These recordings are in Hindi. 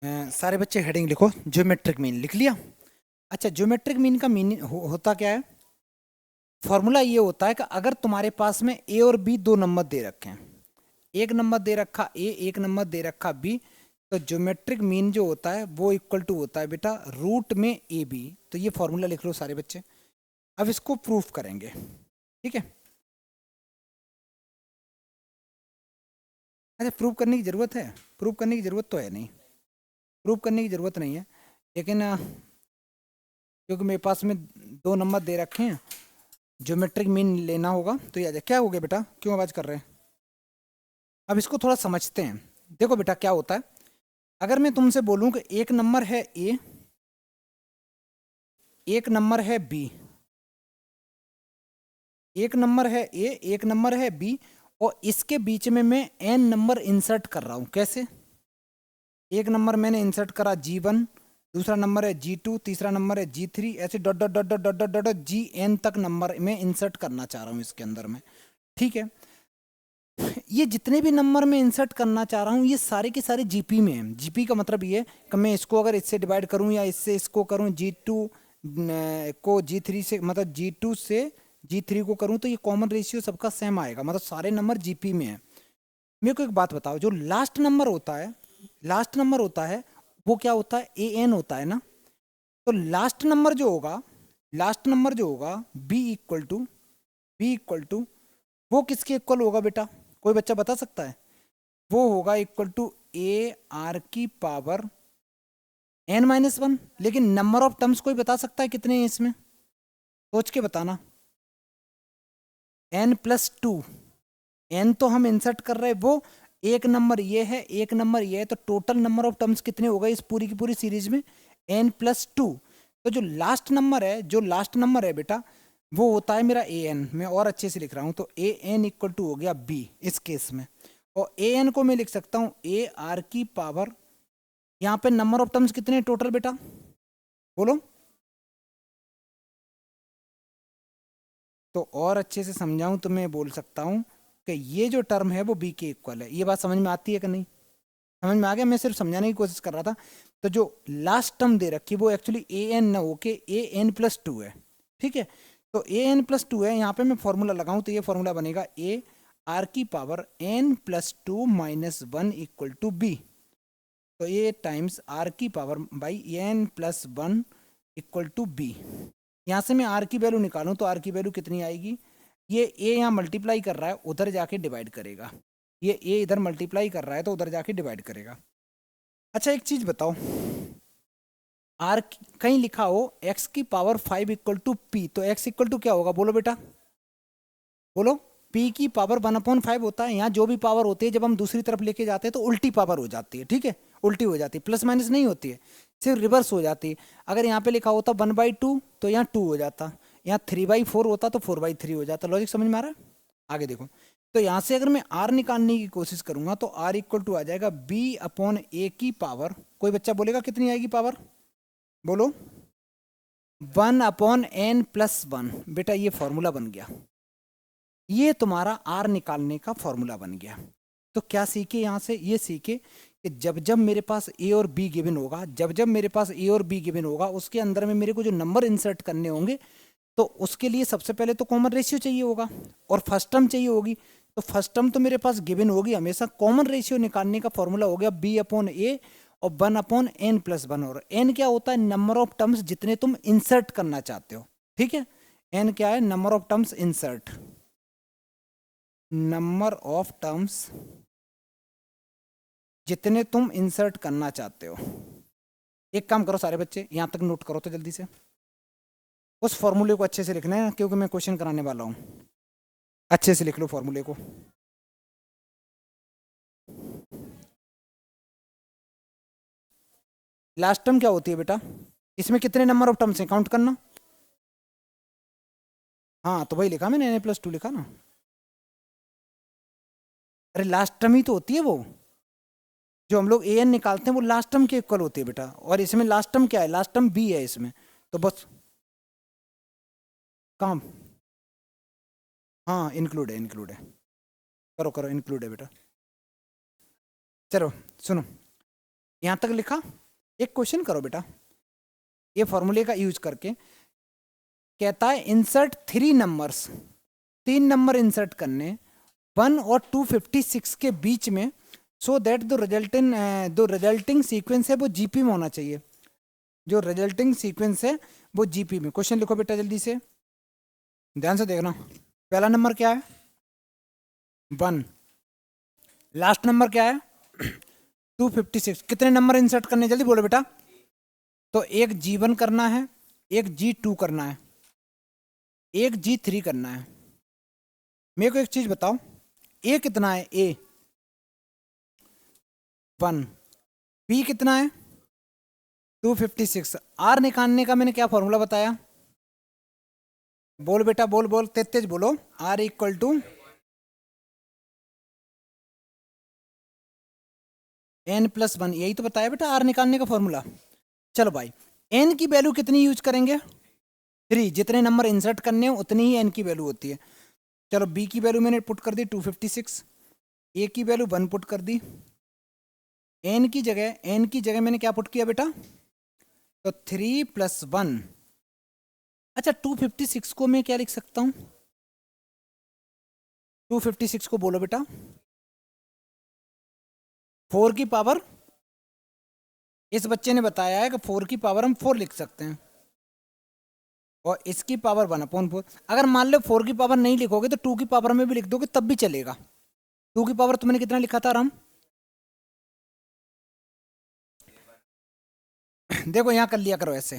सारे बच्चे हेडिंग लिखो, ज्योमेट्रिक मीन लिख लिया। अच्छा, ज्योमेट्रिक मीन का मीन होता क्या है? फॉर्मूला ये होता है कि अगर तुम्हारे पास में ए और बी दो नंबर दे रखे हैं, एक नंबर दे रखा ए, एक नंबर दे रखा बी, तो ज्योमेट्रिक मीन जो होता है वो इक्वल टू होता है बेटा रूट में ए बी। तो ये फॉर्मूला लिख लो सारे बच्चे। अब इसको प्रूफ करेंगे, ठीक है। अच्छा, प्रूफ करने की जरूरत है? प्रूफ करने की जरूरत तो है नहीं, प्रूफ करने की जरूरत नहीं है, लेकिन क्योंकि मेरे पास में दो नंबर दे रखे हैं, ज्योमेट्रिक मीन लेना होगा, तो ये क्या हो गया बेटा, क्यों आवाज कर रहे हैं? अब इसको थोड़ा समझते हैं। देखो बेटा क्या होता है, अगर मैं तुमसे बोलूं कि एक नंबर है ए, एक नंबर है बी, एक नंबर है ए, एक नंबर है बी, और इसके बीच में मैं एन नंबर इंसर्ट कर रहा हूं। कैसे? एक नंबर मैंने इंसर्ट करा G1, दूसरा नंबर है G2, तीसरा नंबर है G3, ऐसे dot dot dot dot dot dot dot GN तक नंबर मैं इंसर्ट करना चाह रहा हूं इसके अंदर में, ठीक है। ये जितने भी नंबर मैं इंसर्ट करना चाह रहा हूँ ये सारे के सारे जीपी में हैं। जीपी का मतलब ये कि मैं इसको अगर इससे डिवाइड करूँ या इससे इसको करूँ, G2 को G3 से, मतलब G2 से G3 को करूँ, तो ये कॉमन रेशियो सबका सेम आएगा, मतलब सारे नंबर जीपी में है। मेरे को एक बात बताओ, जो लास्ट नंबर होता है, लास्ट नंबर होता है वो क्या होता है? AN होता है ना। तो लास्ट नंबर जो होगा, लास्ट नंबर जो होगा B इक्वल टू वो किसके इक्वल होगा बेटा? कोई बच्चा बता सकता है? वो होगा इक्वल टू AR⁻n-1। लेकिन नंबर ऑफ टर्म्स कोई बता सकता है कितने हैं इसमें? सोच के बताना। n+2। n तो हम इंसर्ट कर रहे हैं, वो एक नंबर ये है, एक नंबर ये है, तो टोटल नंबर ऑफ टर्म्स कितने हो गए इस पूरी की पूरी सीरीज में? n+2। तो जो लास्ट नंबर है, जो लास्ट नंबर है बेटा, वो होता है मेरा an। मैं और अच्छे से लिख रहा हूं, तो an इक्वल टू हो गया b इस केस में। और an को मैं लिख सकता हूं AR⁻, यहाँ पे नंबर ऑफ टर्म्स कितने टोटल बेटा, बोलो। तो और अच्छे से समझाऊं तो मैं बोल सकता हूं कि ये जो टर्म है वो बी के इक्वल है। ये बात समझ में आती है कि नहीं? समझ में आ गया? मैं सिर्फ समझाने की कोशिश कर रहा था। तो जो लास्ट टर्म दे रखी है वो एक्चुअली AN ना हो के AN+2 है, ठीक है। तो AN+2 है, यहाँ पे मैं फॉर्मूला लगाऊं तो ये फॉर्मूला बनेगा AR⁻n+2 - 1 इक्वल टू बी। तो A times R⁻n+1 equal to B. यहाँ से मैं आर की वैल्यू निकालूं तो आर की वैल्यू कितनी आएगी? ये ए यहाँ मल्टीप्लाई कर रहा है, उधर जाके डिवाइड करेगा। ये ए इधर मल्टीप्लाई कर रहा है तो उधर जाके डिवाइड करेगा। अच्छा एक चीज बताओ, आर कहीं लिखा हो x⁵ इक्वल टू पी, तो x इक्वल टू क्या होगा बोलो बेटा, बोलो। p की पावर 1/5 होता है। यहाँ जो भी पावर होती है जब हम दूसरी तरफ लेके जाते हैं तो उल्टी पावर हो जाती है, ठीक है। उल्टी हो जाती है, प्लस माइनस नहीं होती है, सिर्फ रिवर्स हो जाती है। अगर यहाँ पे लिखा होता 1/2 तो यहाँ 2 हो जाता, यहाँ 3/4 होता तो 4/3 हो जाता। लॉजिक समझ में आ रहा है? आगे देखो, तो यहाँ से अगर मैं आर निकालने की कोशिश करूंगा तो आर इक्वल टू आ जाएगा B/A की पावर, कोई बच्चा बोलेगा कितनी आएगी पावर, बोलो। 1/n+1। बेटा ये फॉर्मूला बन गया, ये तुम्हारा आर निकालने का फॉर्मूला बन गया। तो क्या सीखे यहाँ से? ये सीखे कि जब जब मेरे पास ए और बी गिवन होगा, जब जब मेरे पास ए और बी गिवन होगा, उसके अंदर में मेरे को जो नंबर इंसर्ट करने होंगे, तो उसके लिए सबसे पहले तो कॉमन रेशियो चाहिए होगा और फर्स्ट टर्म चाहिए होगी। तो फर्स्ट टर्म तो मेरे पास गिवन होगी हमेशा। कॉमन रेशियो निकालने का फॉर्मूला हो गया B/A और 1/n+1। और n क्या होता है? नंबर ऑफ टर्म्स जितने तुम इंसर्ट करना चाहते हो, ठीक है। n क्या है? Number of terms insert, number of terms जितने तुम इंसर्ट करना चाहते हो। एक काम करो सारे बच्चे, यहां तक नोट करो तो जल्दी से। उस फॉर्मूले को अच्छे से लिखना है क्योंकि मैं क्वेश्चन कराने वाला हूं। अच्छे से लिख लो फॉर्मूले को। लास्ट टर्म क्या होती है बेटा? इसमें कितने नंबर ऑफ टर्म्स हैं काउंट करना। हाँ तो वही लिखा मैंने, n+2 लिखा ना। अरे लास्ट टर्म ही तो होती है वो, जो हम लोग an निकालते हैं वो लास्ट टर्म के इक्वल होती है बेटा। और इसमें लास्ट टर्म क्या है? लास्ट टर्म b है इसमें, तो बस काम। हाँ इंक्लूड है, इंक्लूड है। करो करो, इंक्लूड है बेटा। चलो सुनो, यहां तक लिखा। एक क्वेश्चन करो बेटा, ये फॉर्मूले का यूज करके। कहता है इंसर्ट 3 नंबर्स, 3 नंबर इंसर्ट करने 1 और 256 के बीच में, सो दैट जो रिजल्टिंग सीक्वेंस है वो जीपी में होना चाहिए। जो रिजल्टिंग सीक्वेंस है वो जीपी में। क्वेश्चन लिखो बेटा जल्दी से, ध्यान से देखना। पहला नंबर क्या है? 1। लास्ट नंबर क्या है? 256। कितने नंबर इंसर्ट करने, जल्दी बोलो बेटा। तो एक G1 करना है, एक G2 करना है, एक G3 करना है। मेरे को एक चीज बताओ, ए कितना है? ए 1, बी कितना है? 256। आर निकालने का मैंने क्या फॉर्मूला बताया? बोल बेटा, बोल बोल, तेज तेज बोलो। आर इक्वल टू n+1, यही तो बताया बेटा आर निकालने का फॉर्मूला। चलो भाई, n की वैल्यू कितनी यूज करेंगे? 3। जितने नंबर इंसर्ट करने हैं उतनी ही n की वैल्यू होती है। चलो b की वैल्यू मैंने पुट कर दी 256, a की वैल्यू 1 पुट कर दी, n की जगह मैंने क्या पुट किया बेटा? तो 3 + 1। अच्छा, 256 को मैं क्या लिख सकता हूं? 256 को बोलो बेटा, 4 की पावर, इस बच्चे ने बताया है कि 4 की पावर हम 4 लिख सकते हैं, और इसकी पावर 1/4। अगर मान लो 4 की पावर नहीं लिखोगे तो 2 की पावर में भी लिख दोगे तब भी चलेगा। 2 की पावर तुमने कितना लिखा था राम? देखो यहां कर लिया करो ऐसे,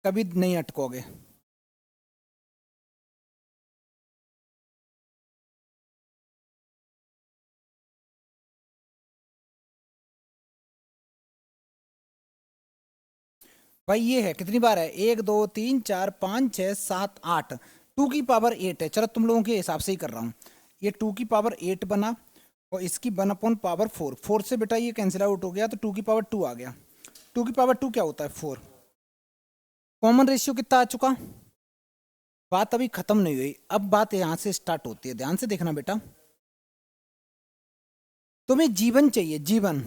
कभी नहीं अटकोगे। भाई ये है, कितनी बार है? 1 2 3 4 5 6 7 8। 2 की पावर 8 है। चलो तुम लोगों के हिसाब से ही कर रहा हूँ। ये 2 की पावर 8 बना, और इसकी 1/4। 4 से बेटा ये कैंसिल आउट हो गया, तो 2 की पावर 2 आ गया। 2 की पावर 2 क्या होता है? 4। कॉमन रेशियो कितना आ चुका? बात अभी खत्म नहीं हुई, अब बात यहां से स्टार्ट होती है। ध्यान से देखना बेटा, तुम्हें जीवन चाहिए, जीवन।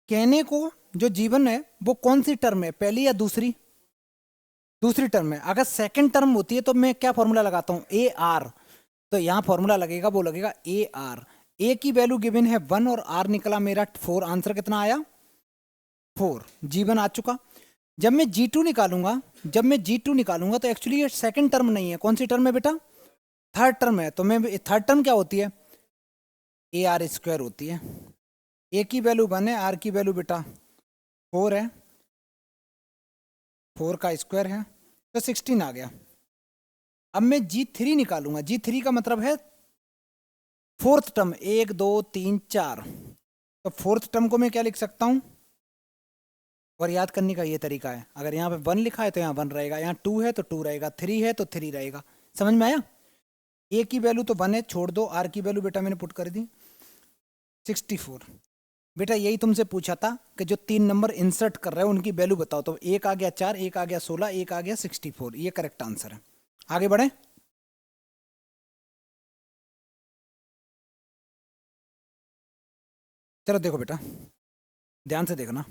कहने को जो जीवन है वो कौन सी टर्म है, पहली या दूसरी? दूसरी टर्म है। अगर सेकंड टर्म होती है तो मैं क्या फॉर्मूला लगाता हूं? A R. तो यहां फॉर्मूला लगेगा, वो लगेगा ए आर। ए की वैल्यू गिवन है 1 और आर निकला मेरा 4। आंसर कितना आया? 4। जीवन आ चुका। जब मैं G2 निकालूंगा तो एक्चुअली ये सेकंड टर्म नहीं है। कौन सी टर्म है बेटा? थर्ड टर्म है। तो मैं थर्ड टर्म क्या होती है? ए आर स्क्वायर होती है। ए की वैल्यू 1 है, आर की वैल्यू बेटा 4 है, 4 का स्क्वायर है, तो 16 आ गया। अब मैं G3 निकालूंगा। G3 का मतलब है फोर्थ टर्म, 1 2 3 4। तो फोर्थ टर्म को मैं क्या लिख सकता हूं? और याद करने का ये तरीका है, अगर यहाँ पे 1 लिखा है तो यहाँ 1 रहेगा, यहाँ 2 है तो 2 रहेगा, 3 है तो 3 रहेगा। समझ में आया? ए की वैल्यू तो 1 है, छोड़ दो। आर की वैल्यू बेटा मैंने पुट कर दी 64। बेटा यही तुमसे पूछा था कि जो 3 नंबर इंसर्ट कर रहे हो उनकी वैल्यू बताओ। तो एक आ गया 4, एक आ गया 16, एक आ गया 64। ये करेक्ट आंसर है। आगे बढ़े। चलो देखो बेटा, ध्यान से देखना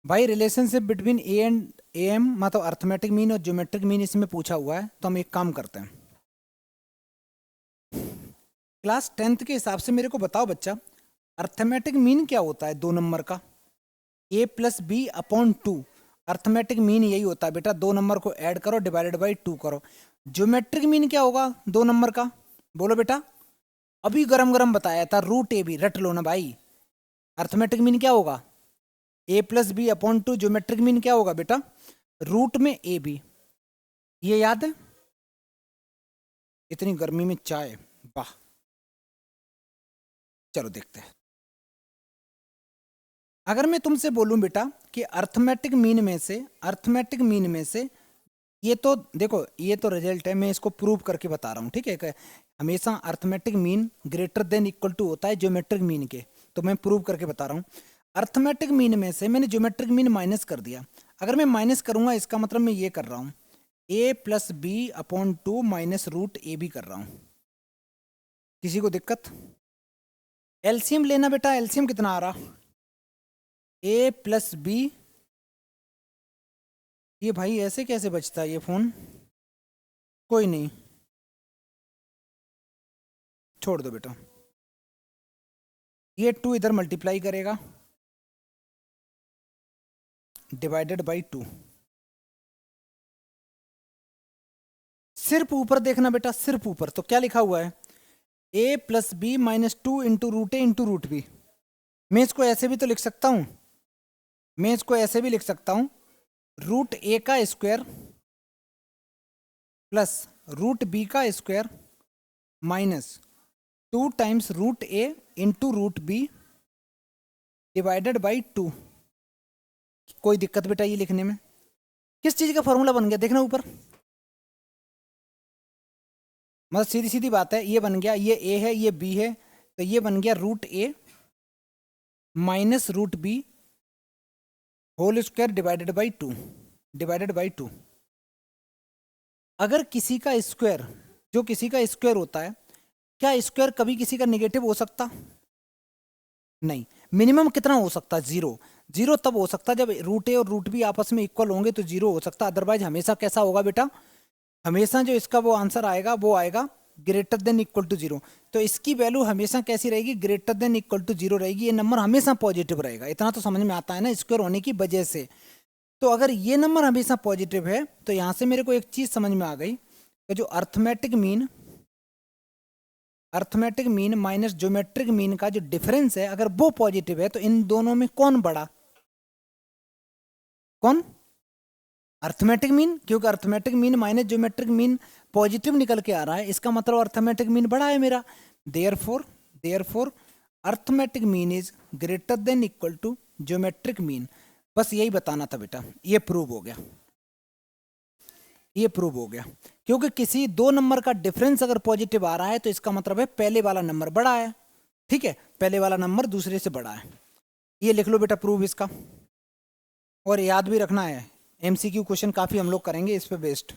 भाई। Relationship between A and A M, मतलब अर्थमेटिक मीन और ज्योमेट्रिक मीन इसमें पूछा हुआ है। तो हम एक काम करते हैं, क्लास 10th के हिसाब से मेरे को बताओ बच्चा, अर्थमेटिक मीन क्या होता है 2 नंबर का? a+b/2। अर्थमेटिक मीन यही होता है बेटा, 2 नंबर को ऐड करो, डिवाइडेड बाई 2 करो। ज्योमेट्रिक मीन क्या होगा 2 नंबर का? बोलो बेटा। अभी गरम गरम बताया था, √ab। रट लो ना भाई। अर्थमेटिक मीन क्या होगा? a+b/2। ज्योमेट्रिक मीन क्या होगा बेटा? रूट में ab। ये याद है? इतनी गर्मी में चाय, वाह। चलो देखते हैं। अगर मैं तुमसे बोलूं बेटा कि अर्थमेटिक मीन में से ये तो देखो, ये तो रिजल्ट है, मैं इसको प्रूव करके बता रहा हूँ, ठीक है? कि हमेशा arithmetic mean greater than equal to होता है ज्योमेट्रिक मीन के। तो मैं प्रूव करके बता रहा हूँ। अर्थमेटिक मीन में से मैंने ज्योमेट्रिक मीन माइनस कर दिया। अगर मैं माइनस करूंगा इसका मतलब मैं ये कर रहा हूँ, a+b/2 माइनस √ab कर रहा हूँ। किसी को दिक्कत? एलसीएम लेना बेटा, एलसीएम कितना आ रहा, ए प्लस बी। ये भाई ऐसे कैसे बचता है ये फोन, कोई नहीं, छोड़ दो बेटा। ये 2 इधर मल्टीप्लाई करेगा, डिवाइडेड बाई 2। सिर्फ ऊपर देखना बेटा, सिर्फ ऊपर। तो क्या लिखा हुआ है, A plus B minus 2 into root A into root B. मैं इसको ऐसे भी तो लिख सकता हूं, मैं इसको ऐसे भी लिख सकता हूं, रूट ए का स्क्वायर प्लस रूट बी का square minus 2 times root A into root B divided by 2। कोई दिक्कत बेटा ये लिखने में? किस चीज का फॉर्मूला बन गया देखना ऊपर, मतलब सीधी सीधी बात है, ये बन गया, ये ए है ये बी है, तो ये बन गया root A minus root B whole square divided by 2, divided by 2। अगर किसी का स्क्वायर, जो किसी का स्क्वायर होता है, क्या स्क्वायर कभी किसी का नेगेटिव हो सकता? नहीं। मिनिमम कितना हो सकता? 0। 0 तब हो सकता जब रूट ए और रूट बी आपस में इक्वल होंगे तो 0 हो सकता, अदरवाइज हमेशा कैसा होगा बेटा, हमेशा जो इसका वो आंसर आएगा वो आएगा ग्रेटर देन इक्वल टू 0। तो इसकी वैल्यू हमेशा कैसी रहेगी, ग्रेटर देन इक्वल टू 0 रहेगी, ये नंबर हमेशा पॉजिटिव रहेगा। इतना तो समझ में आता है ना, स्क्वायर होने की वजह से। तो अगर ये नंबर हमेशा पॉजिटिव है तो यहां से मेरे को एक चीज समझ में आ गई कि जो arithmetic mean minus geometric mean का जो डिफरेंस है, अगर वो पॉजिटिव है तो इन दोनों में कौन बड़ा, कौन? अर्थमेटिक मीन, क्योंकि arithmetic mean minus geometric mean positive निकल के आ रहा है, इसका मतलब अर्थमेटिक मीन बड़ा है मेरा। Therefore arithmetic mean is greater than equal to geometric mean. बस यही बताना था बेटा, ये प्रूव हो गया, ये प्रूव हो गया। क्योंकि किसी दो नंबर का डिफरेंस अगर पॉजिटिव आ रहा है तो इसका मतलब है पहले वाला नंबर बड़ा है, ठीक है, पहले वाला नंबर दूसरे से बड़ा है। ये लिख लो बेटा प्रूव इसका, और याद भी रखना है एमसीक्यू क्वेश्चन काफी हम लोग करेंगे इस पे बेस्ड।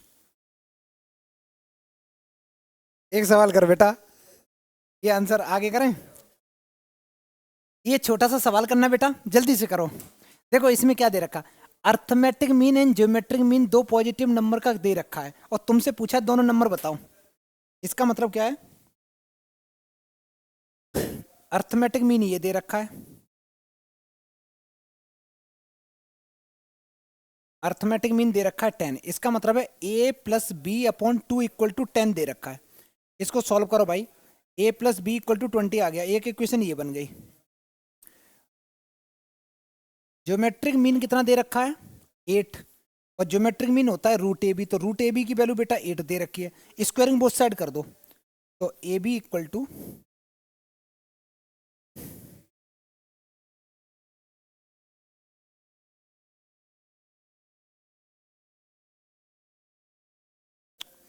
एक सवाल कर बेटा, ये आंसर आगे करें। ये छोटा सा सवाल करना बेटा, जल्दी से करो। देखो इसमें क्या दे रखा, arithmetic mean and geometric mean दो पॉजिटिव नंबर का दे रखा है, और तुमसे पूछा दोनों नंबर बताओ। इसका मतलब क्या है, अर्थमेटिक मीन ये दे रखा है, अर्थमेटिक मीन दे रखा है 10। इसका मतलब है a plus B upon 2 equal to 10 दे रखा है। इसको सॉल्व करो भाई, a plus B equal to 20 आ गया, एक इक्वेशन ये बन गई। ज्योमेट्रिक मीन कितना दे रखा है, 8, और ज्योमेट्रिक मीन होता है रूट ए बी, तो रूट ए बी की वैल्यू बेटा 8 दे रखी है। स्क्वायरिंग बोथ साइड कर दो, तो ए बी इक्वल टू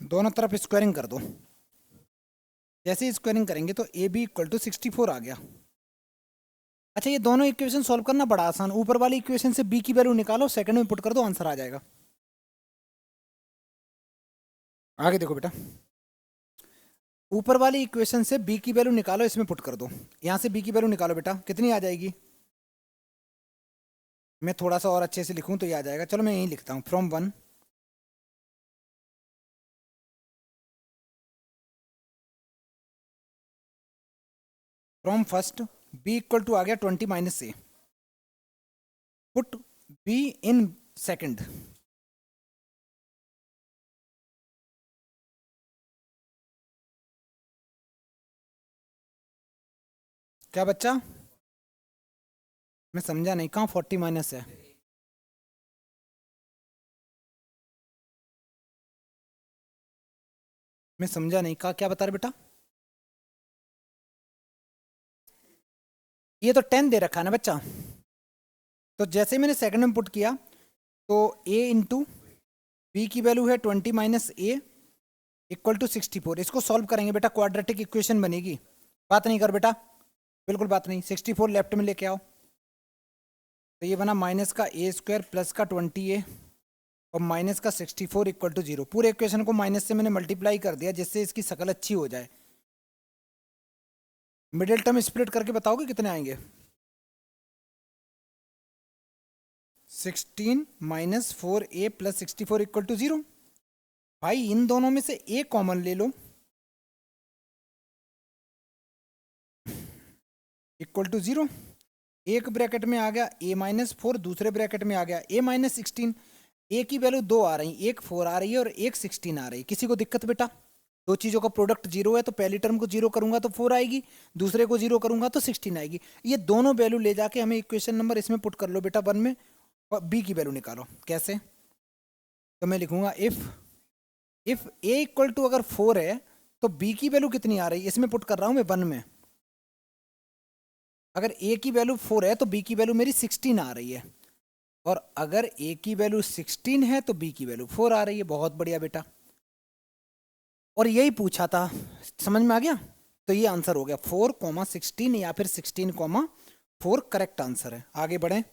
दोनों तरफ स्क्वायरिंग कर दो। जैसे ही स्क्वायरिंग करेंगे तो ए बी इक्वल टू 64 आ गया। अच्छा ये दोनों इक्वेशन सॉल्व करना बड़ा आसान, ऊपर वाली इक्वेशन से बी की वैल्यू निकालो, सेकंड में पुट कर दो, आंसर आ जाएगा। आगे देखो बेटा, ऊपर वाली इक्वेशन से बी की वैल्यू निकालो, इसमें पुट कर दो। यहां से बी की वैल्यू निकालो बेटा, कितनी आ जाएगी? मैं थोड़ा सा और अच्छे से लिखूं तो ये आ जाएगा, चलो मैं यही लिखता हूं, from 1 from first B equal to आ गया 20 minus A, put B in second. क्या बच्चा, मैं समझा नहीं, कहाँ 40 माइनस है? मैं समझा नहीं, कहा क्या बता रहे बेटा? ये तो 10 दे रखा है ना बच्चा, तो जैसे मैंने सेकंड में पुट किया तो a इंटू बी की वैल्यू है 20 माइनस ए इक्वल टू 64। इसको सॉल्व करेंगे बेटा, क्वाड्रेटिक इक्वेशन बनेगी। बात नहीं कर बेटा, बिल्कुल बात नहीं। 64 लेफ्ट में लेके आओ, तो ये बना माइनस का ए स्क्वायर प्लस का 20a और माइनस का 64 इक्वल टू 0। पूरे इक्वेशन को माइनस से मैंने मल्टीप्लाई कर दिया जिससे इसकी शकल अच्छी हो जाए। मिडिल टर्म स्प्लिट करके बताओगे कितने आएंगे? 16 minus 4a plus 64 equal to 0। भाई इन दोनों में से a कॉमन ले लो, इक्वल टू 0। एक ब्रैकेट में आ गया a माइनस 4, दूसरे ब्रैकेट में आ गया a माइनस 16। a की वैल्यू दो आ रही, एक 4 आ रही है और एक 16 आ रही है। किसी को दिक्कत बेटा? दो चीजों का प्रोडक्ट 0 है तो पहली टर्म को 0 करूंगा तो 4 आएगी, दूसरे को 0 करूंगा तो 16 आएगी। ये दोनों वैल्यू ले जाके हमें इक्वेशन नंबर इसमें पुट कर लो बेटा 1 में, और b की वैल्यू निकालो। कैसे? तो मैं लिखूंगा इफ a इक्वल टू अगर 4 है तो b की वैल्यू कितनी आ रही है, इसमें पुट कर रहा हूं मैं 1 में। अगर a की वैल्यू 4 है तो b की वैल्यू मेरी 16 आ रही है, और अगर a की वैल्यू 16 है तो b की वैल्यू 4 आ रही है। बहुत बढ़िया बेटा, और यही पूछा था, समझ में आ गया? तो ये आंसर हो गया 4, 16 या फिर 16, 4 करेक्ट आंसर है। आगे बढ़े।